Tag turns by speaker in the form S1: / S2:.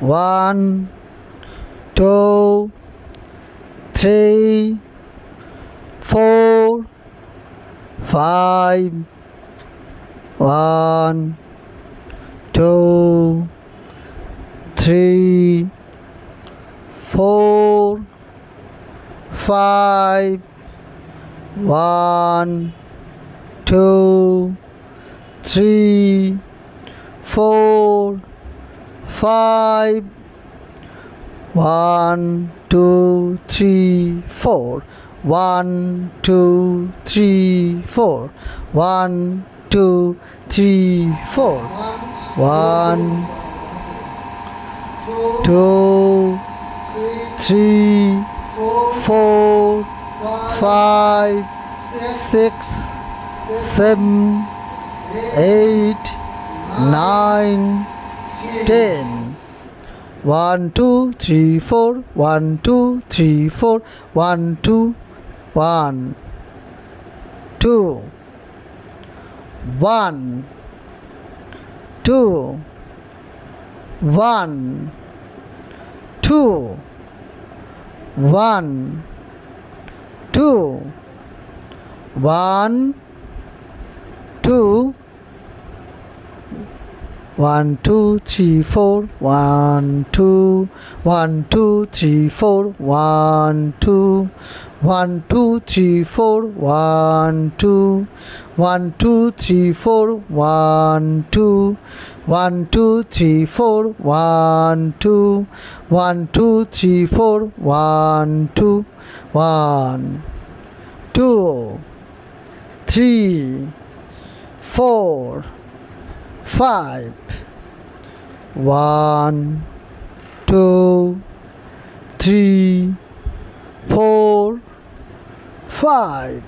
S1: 1, 2, 3, 4, 5. 1, 2, 3, 4, 5. 1, 2, 3, 4, 5. 1, 2, 3, 4. 1, 2, 3, 4. 1, 2, 3, 4. 1, 2, 3, 4, 5, 6, 7, 8, 9, 10. 1, 2, 3, 4. 1, 2, 3, 4. 1, 2, 1, 2, 1, 2, 1, 2, 1, 2, 1, 2, 1, 2, 3, 4. 1, 2, 1, 2, 3, 4. 1, 2, 1, 2, 3, 4. 1, 2, 1, 2, 3, 4. 1, 2, 1, 2, 3, 4. 1, 2, 1, 2, 3, 4. 1, 2, 1, 2, 3, 4, 5. 1, 2, 3, 4, 5.